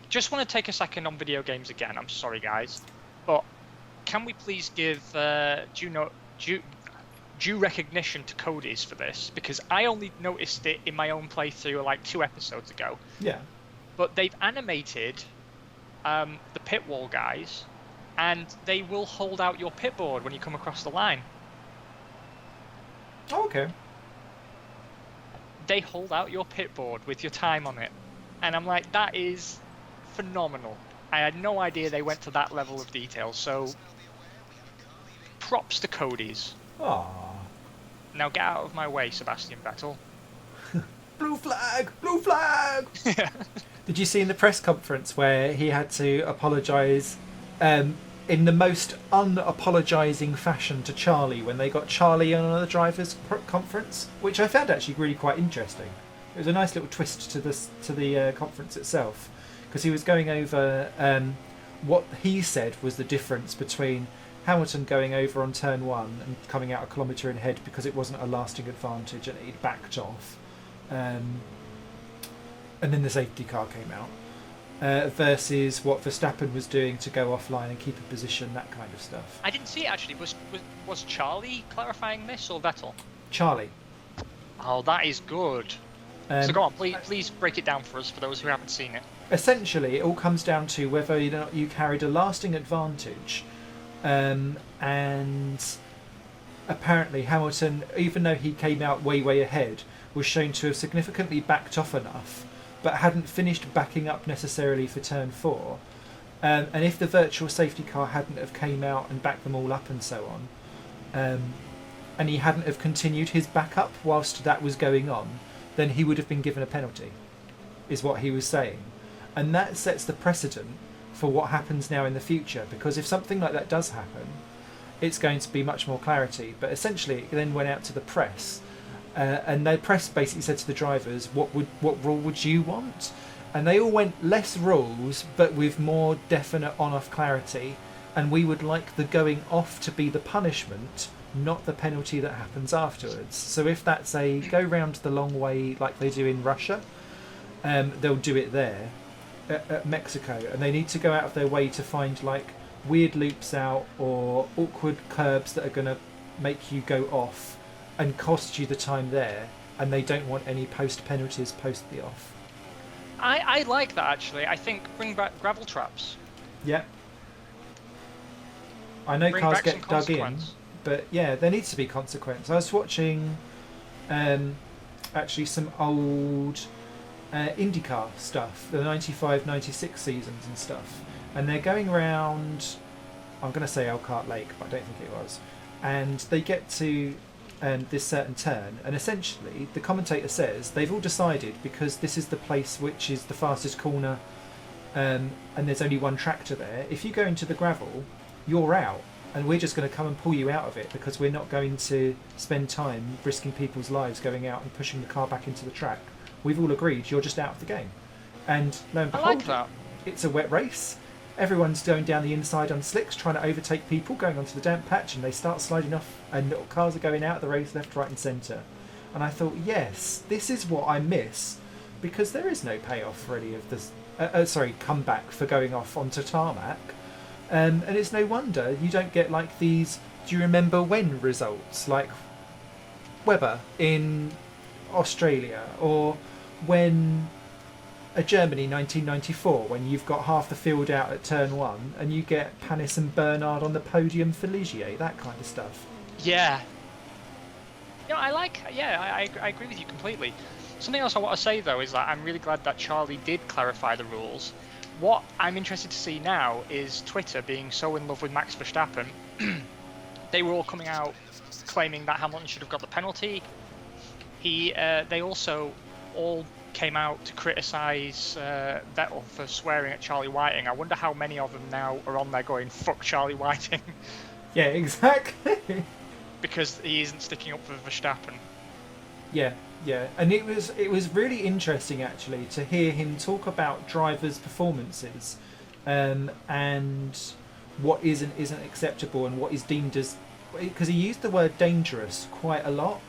B: Just want to take a second on video games again. I'm sorry, guys, but can we please give due recognition to Cody's for this? Because I only noticed it in my own playthrough like 2 episodes ago.
A: Yeah.
B: But they've animated the pit wall guys, and they will hold out your pit board when you come across the line.
A: Oh, okay.
B: They hold out your pit board with your time on it. And I'm like, that is phenomenal. I had no idea they went to that level of detail, so props to Cody's.
A: Aww.
B: Now get out of my way, Sebastian Vettel.
A: Blue flag! Blue flag! Did you see in the press conference where he had to apologise in the most unapologising fashion to Charlie when they got Charlie on the drivers' conference, which I found actually really quite interesting. It was a nice little twist to the conference itself, because he was going over what he said was the difference between Hamilton going over on turn 1 and coming out a kilometre ahead because it wasn't a lasting advantage and he'd backed off. And then the safety car came out, versus what Verstappen was doing to go offline and keep a position, that kind of stuff.
B: I didn't see it actually. Was Charlie clarifying this or Vettel?
A: Charlie.
B: Oh, that is good. So go on, please break it down for us, for those who haven't seen it.
A: Essentially, it all comes down to whether or not you carried a lasting advantage, and apparently Hamilton, even though he came out way ahead, was shown to have significantly backed off enough, but hadn't finished backing up necessarily for turn 4. And if the virtual safety car hadn't have came out and backed them all up and so on, and he hadn't have continued his backup whilst that was going on, then he would have been given a penalty, is what he was saying. And that sets the precedent for what happens now in the future, because if something like that does happen, it's going to be much more clarity. But essentially it then went out to the press, and the press basically said to the drivers, what rule would you want? And they all went, less rules but with more definite on-off clarity, and we would like the going off to be the punishment, not the penalty that happens afterwards. So if that's a go round the long way like they do in Russia, they'll do it there at Mexico, and they need to go out of their way to find like weird loops out or awkward curbs that are going to make you go off and cost you the time there, and they don't want any post penalties post the off.
B: I like that actually. I think bring back gravel traps.
A: Yeah, I know
B: Bring
A: cars
B: back some
A: get dug in,
B: consequence.
A: but yeah, there needs to be consequence. I was watching actually some old IndyCar stuff, the 95, 96 seasons and stuff, and they're going around, I'm going to say Elkhart Lake, but I don't think it was, and they get to this certain turn, and essentially the commentator says they've all decided, because this is the place which is the fastest corner, and there's only one tractor there, if you go into the gravel, you're out, and we're just going to come and pull you out of it, because we're not going to spend time risking people's lives going out and pushing the car back into the track. We've all agreed you're just out of the game. And lo and
B: I
A: behold,
B: like that.
A: it's a wet race. Everyone's going down the inside on slicks, trying to overtake people, going onto the damp patch, and they start sliding off, and little cars are going out of the race left, right and centre. And I thought, yes, this is what I miss, because there is no payoff for any of this, comeback for going off onto tarmac. And it's no wonder you don't get like these do you remember when results, like Webber in Australia, or when Germany 1994, when you've got half the field out at turn 1 and you get Panis and Bernard on the podium for Ligier, that kind of stuff.
B: Yeah. I agree with you completely. Something else I want to say though is that I'm really glad that Charlie did clarify the rules. What I'm interested to see now is Twitter being so in love with Max Verstappen. They were all coming out claiming that Hamilton should have got the penalty. They also all came out to criticise Vettel for swearing at Charlie Whiting. I wonder how many of them now are on there going, fuck Charlie Whiting.
A: Yeah, exactly.
B: Because he isn't sticking up for Verstappen.
A: Yeah, yeah, and it was really interesting actually to hear him talk about drivers' performances, and what is and isn't acceptable, and what is deemed as, because he used the word dangerous quite a lot,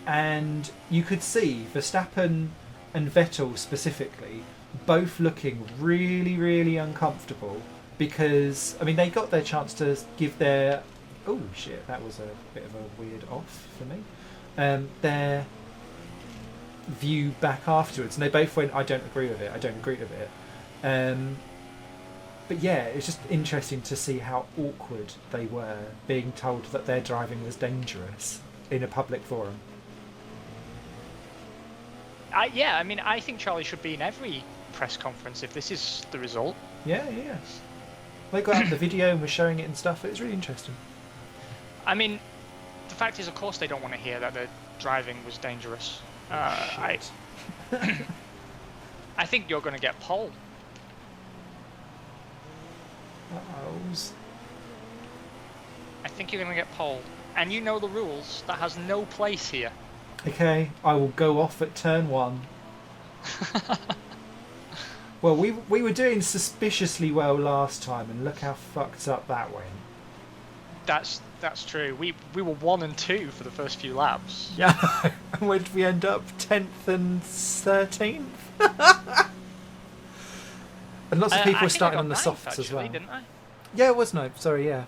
A: and you could see Verstappen and Vettel specifically both looking really, really uncomfortable because I mean they got their chance to give their, oh shit, that was a bit of a weird off for me, their view back afterwards, and they both went, I don't agree with it, I don't agree with it. But yeah, it's just interesting to see how awkward they were being told that their driving was dangerous in a public forum.
B: I mean, I think Charlie should be in every press conference if this is the result.
A: Yeah, yeah. They got out the video and were showing it and stuff. It was really interesting.
B: I mean, the fact is, of course, they don't want to hear that the driving was dangerous. I think you're going to get pole.
A: Uh-ohs.
B: I think you're going to get pole. And you know the rules. That has no place here.
A: Okay, I will go off at turn 1. Well, we were doing suspiciously well last time, and look how fucked up that went.
B: That's true. We were 1 and 2 for the first few laps.
A: Yeah, and where did we end up? 10th and 13th? And lots of people were starting on the softs
B: actually,
A: as well.
B: Didn't I?
A: Yeah, it was 9th, sorry, yeah.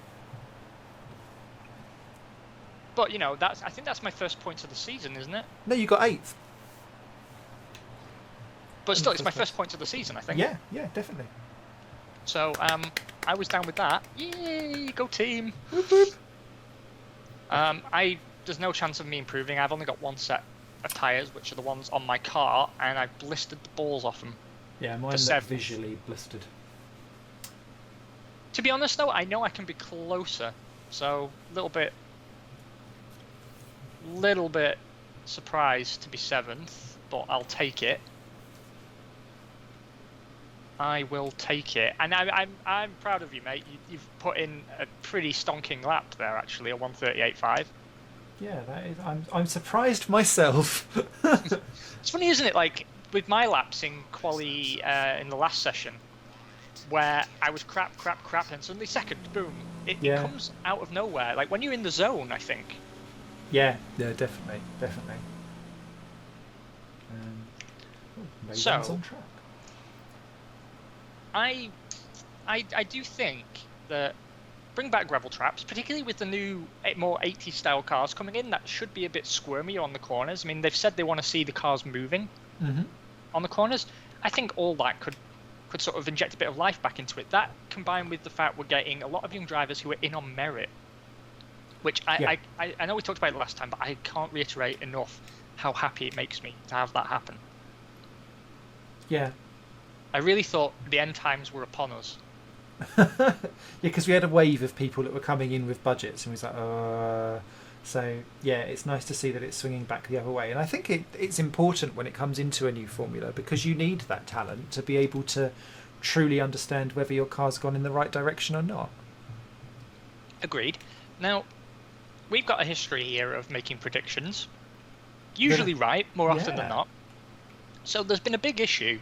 B: But, you know, I think that's my first points of the season, isn't it?
A: No, you got 8th.
B: But still, it's my first points of the season, I think.
A: Yeah, yeah, definitely.
B: So, I was down with that. Yay, go team!
A: Whoop, whoop.
B: There's no chance of me improving. I've only got one set of tyres, which are the ones on my car, and I've blistered the balls off them.
A: Yeah, mine look visually blistered.
B: To be honest, though, I know I can be closer. So, little bit surprised to be 7th, but I'll take it. I will take it, and I'm proud of you, mate. You've put in a pretty stonking lap there, actually, a 1:38.5.
A: Yeah, that is. I'm surprised myself.
B: It's funny, isn't it? Like with my laps in Quali in the last session, where I was crap, and suddenly second, boom. It comes out of nowhere. Like when you're in the zone, I think.
A: Yeah, definitely.
B: So,
A: on track.
B: I do think that bring back gravel traps, particularly with the new more 80s style cars coming in, that should be a bit squirmy on the corners. I mean, they've said they want to see the cars moving on the corners. I think all that could sort of inject a bit of life back into it. That combined with the fact we're getting a lot of young drivers who are in on merit, which I know we talked about it last time, but I can't reiterate enough how happy it makes me to have that happen.
A: Yeah.
B: I really thought the end times were upon us.
A: Yeah, because we had a wave of people that were coming in with budgets, and we was like, So, yeah, it's nice to see that it's swinging back the other way. And I think it's important when it comes into a new formula, because you need that talent to be able to truly understand whether your car's gone in the right direction or not.
B: Agreed. Now, we've got a history here of making predictions. Usually right, more often than not. So there's been a big issue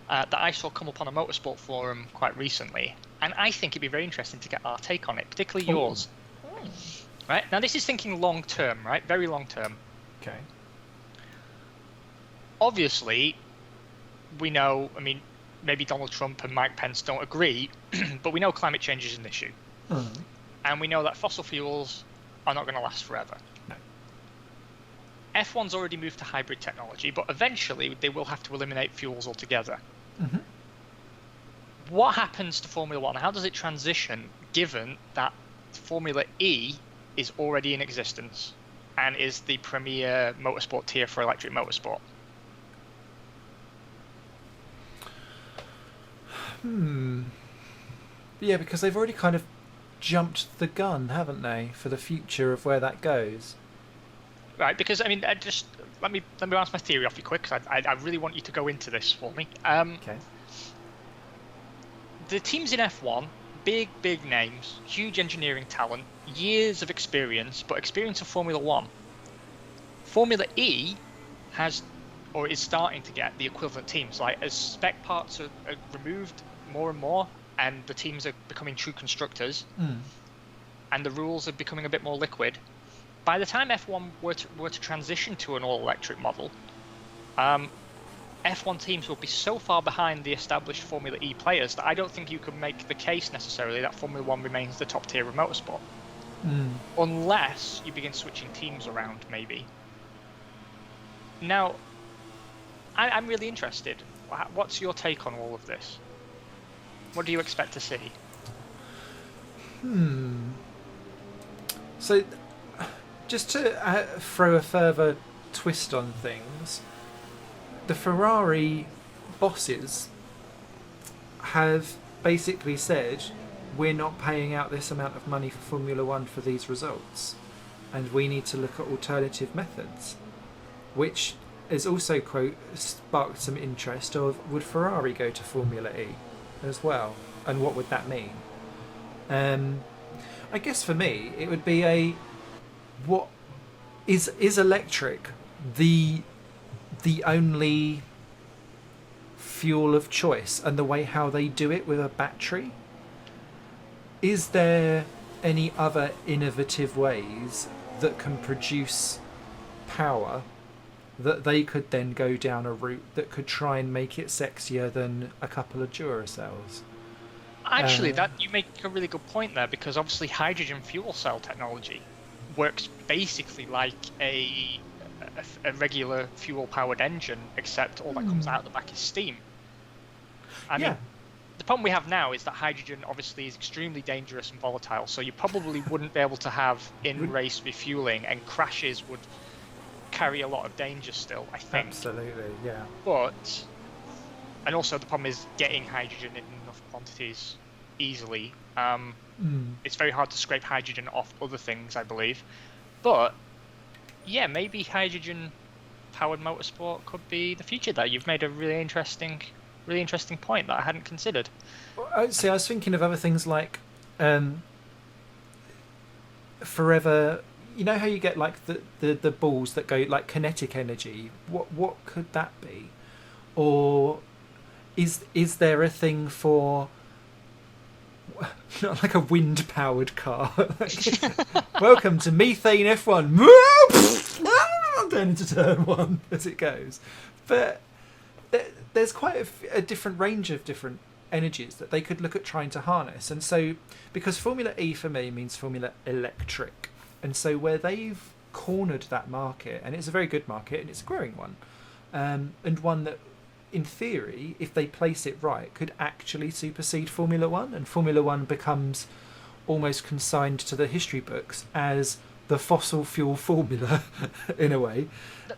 B: that I saw come up on a motorsport forum quite recently, and I think it'd be very interesting to get our take on it, particularly yours. Right, now this is thinking long term, right? Very long term.
A: Okay.
B: Obviously, we know, I mean, maybe Donald Trump and Mike Pence don't agree, but we know climate change is an issue. And we know that fossil fuels are not going to last forever.
A: No.
B: F1's already moved to hybrid technology, but eventually they will have to eliminate fuels altogether. What happens to Formula One? How does it transition, given that Formula E is already in existence and is the premier motorsport tier for electric motorsport?
A: Yeah, because they've already kind of jumped the gun, haven't they, for the future of where that goes?
B: Right, because I mean, just let me bounce my theory off you quick, because I really want you to go into this for me.
A: Okay.
B: The teams in F1, big names, huge engineering talent, years of experience, but experience of Formula One. Formula E has, or is starting to get, the equivalent teams. Like, as spec parts are removed more and more, and the teams are becoming true constructors, and the rules are becoming a bit more liquid, by the time F1 were to transition to an all-electric model, F1 teams will be so far behind the established Formula E players that I don't think you can make the case necessarily that Formula 1 remains the top tier of motorsport. Unless you begin switching teams around, maybe. Now, I'm really interested. What's your take on all of this? What do you expect to see?
A: So, just to throw a further twist on things, the Ferrari bosses have basically said, we're not paying out this amount of money for Formula One for these results, and we need to look at alternative methods, which has also, quote, sparked some interest of, would Ferrari go to Formula E as well, and what would that mean? I guess for me it would be what is electric the only fuel of choice, and the way how they do it with a battery? Is there any other innovative ways that can produce power that they could then go down a route that could try and make it sexier than a couple of Duracells?
B: Actually, that you make a really good point there, because obviously hydrogen fuel cell technology works basically like a regular fuel-powered engine, except all that comes out the back is steam. I mean, the problem we have now is that hydrogen obviously is extremely dangerous and volatile, so you probably wouldn't be able to have in-race refueling, and crashes would carry a lot of danger still, I think.
A: Absolutely, yeah.
B: But, and also the problem is getting hydrogen in enough quantities easily. It's very hard to scrape hydrogen off other things, I believe. But, yeah, maybe hydrogen-powered motorsport could be the future there. You've made a really interesting point that I hadn't considered.
A: I was thinking of other things like forever. You know how you get like the balls that go like kinetic energy? What could that be? Or is there a thing for not like a wind powered car? Welcome to methane F1. Turn into turn one as it goes. But there's quite a different range of different energies that they could look at trying to harness. And so, because Formula E for me means Formula Electric, and so where they've cornered that market, and it's a very good market and it's a growing one, and one that in theory, if they place it right, could actually supersede Formula One, and Formula One becomes almost consigned to the history books as the fossil fuel formula in a way.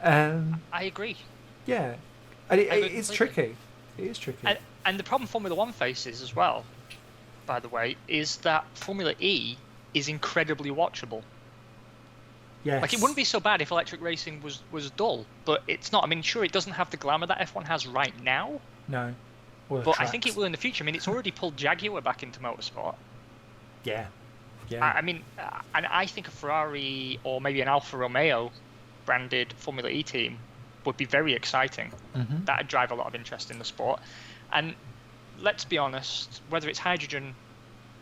B: I agree.
A: Yeah. And it's tricky. It is tricky.
B: And the problem Formula One faces as well, by the way, is that Formula E is incredibly watchable.
A: Yes.
B: Like, it wouldn't be so bad if electric racing was dull, but it's not. I mean, sure, it doesn't have the glamour that F1 has right now.
A: No.
B: But I think it will in the future. I mean, it's already pulled Jaguar back into motorsport.
A: Yeah. Yeah.
B: I mean, and I think a Ferrari or maybe an Alfa Romeo branded Formula E team would be very exciting. That would drive a lot of interest in the sport. And let's be honest, whether it's hydrogen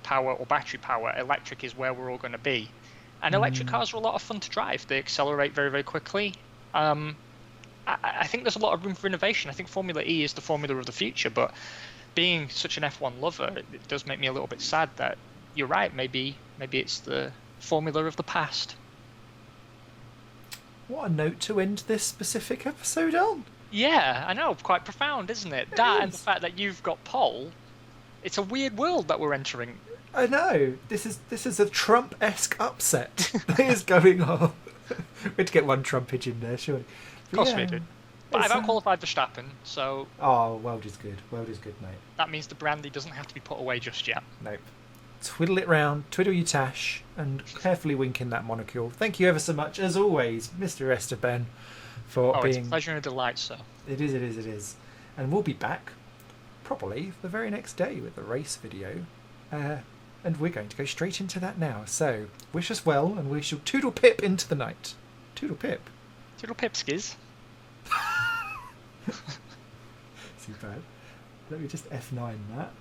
B: power or battery power, electric is where we're all going to be. And electric cars are a lot of fun to drive. They accelerate very, very quickly. I think there's a lot of room for innovation. I think Formula E is the formula of the future, but being such an F1 lover, it does make me a little bit sad that you're right. Maybe it's the formula of the past. What
A: a note to end this specific episode on.
B: Yeah, I know. Quite profound, isn't it? And the fact that you've got pole. It's a weird world that we're entering.
A: I know. This is a Trump-esque upset that is going on. We had to get one Trumpage in there, surely.
B: Of course we did. But I've outqualified Verstappen, so...
A: Oh, Weld is good. Weld is good, mate.
B: That means the brandy doesn't have to be put away just yet.
A: Nope. Twiddle it round, twiddle your tash, and carefully wink in that monocule. Thank you ever so much, as always, Mr. Esteban, for being...
B: it's a pleasure and a delight, sir.
A: It is. And we'll be back, probably, the very next day with the race video. And we're going to go straight into that now. So, wish us well, and we shall toodle pip into the night. Toodle pip.
B: Toodle pip, skiz.
A: Too bad. Let me just F9 that.